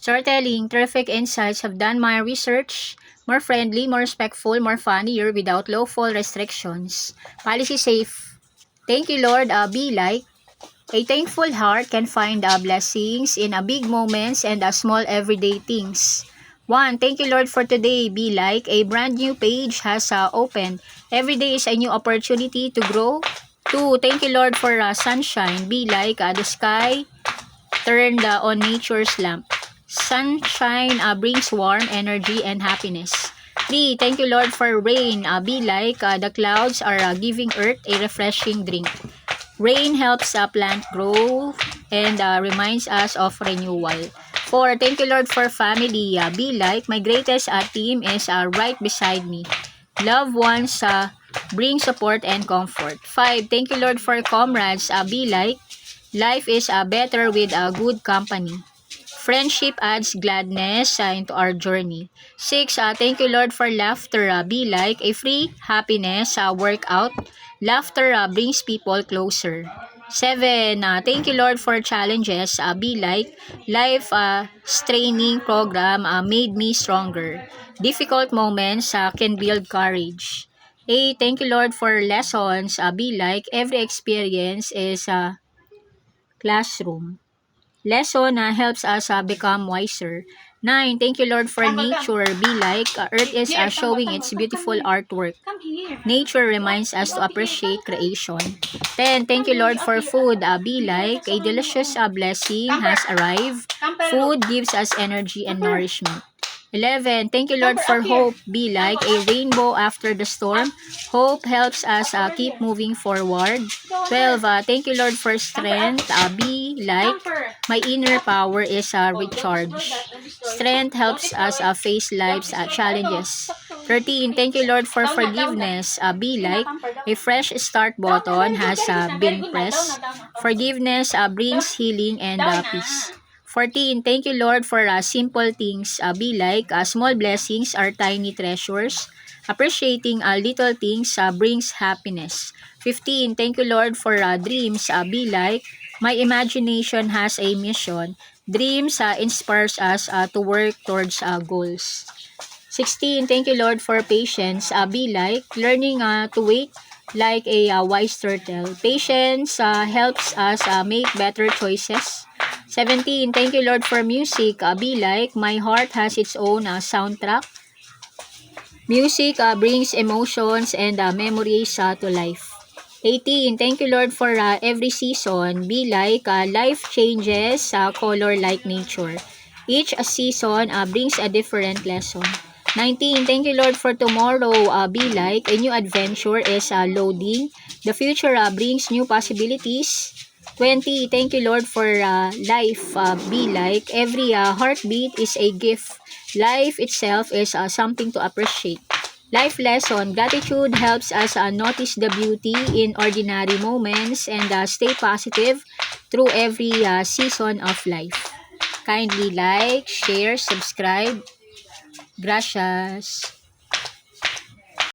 Storytelling, terrific insights. Have done my research. More friendly, more respectful, more funnier without low-fall restrictions. Policy safe. Thank you, Lord. Be like. A thankful heart can find blessings in big moments and small everyday things. 1. Thank you, Lord, for today. Be like. A brand new page has opened. Every day is a new opportunity to grow. 2. Thank you, Lord, for sunshine. Be like. The sky turned on nature's lamp. Sunshine brings warm energy and happiness. 3. Thank you, Lord, for rain. Be like. The clouds are giving earth a refreshing drink. Rain helps a plant grow and reminds us of renewal. 4. Thank you, Lord, for family. Be like. My greatest team is right beside me. Loved ones bring support and comfort. 5. Thank you, Lord, for comrades. Be like. Life is better with good company. Friendship adds gladness into our journey. 6. Thank you, Lord, for laughter. Be like. A free happiness workout. Laughter brings people closer. 7. Thank you, Lord, for challenges. Be like. Life training program made me stronger. Difficult moments can build courage. 8. Thank you, Lord, for lessons. Be like. Every experience is a classroom. Lesson helps us become wiser. 9. Thank you, Lord, for nature. Be like. Earth is showing its beautiful artwork. Nature reminds us to appreciate creation. 10. Thank you, Lord, for food. Be like. A delicious blessing has arrived. Food gives us energy and nourishment. 11. Thank you, Lord, for hope. Be like. A rainbow after the storm. Hope helps us keep moving forward. 12. Thank you, Lord, for strength. Be like. My inner power is recharged. Strength helps us face life's challenges. 13. Thank you, Lord, for forgiveness. Be like. A fresh start button has been pressed. Forgiveness brings healing and peace. 14. Thank you, Lord, for simple things. Be like. Small blessings are tiny treasures. Appreciating little things brings happiness. 15. Thank you, Lord, for dreams. Be like. My imagination has a mission. Dreams inspires us to work towards goals. 16. Thank you, Lord, for patience. Be like. Learning to wait like a wise turtle. Patience helps us make better choices. 17. Thank you, Lord, for music. Be like. My heart has its own soundtrack. Music brings emotions and memories to life. 18. Thank you, Lord, for every season. Be like. Life changes color like nature. Each season brings a different lesson. 19. Thank you, Lord, for tomorrow. Be like. A new adventure is loading. The future brings new possibilities. 20. Thank you, Lord, for life. Be like. Every heartbeat is a gift. Life itself is something to appreciate. Life lesson. Gratitude helps us notice the beauty in ordinary moments and stay positive through every season of life. Kindly like, share, subscribe. Gracias.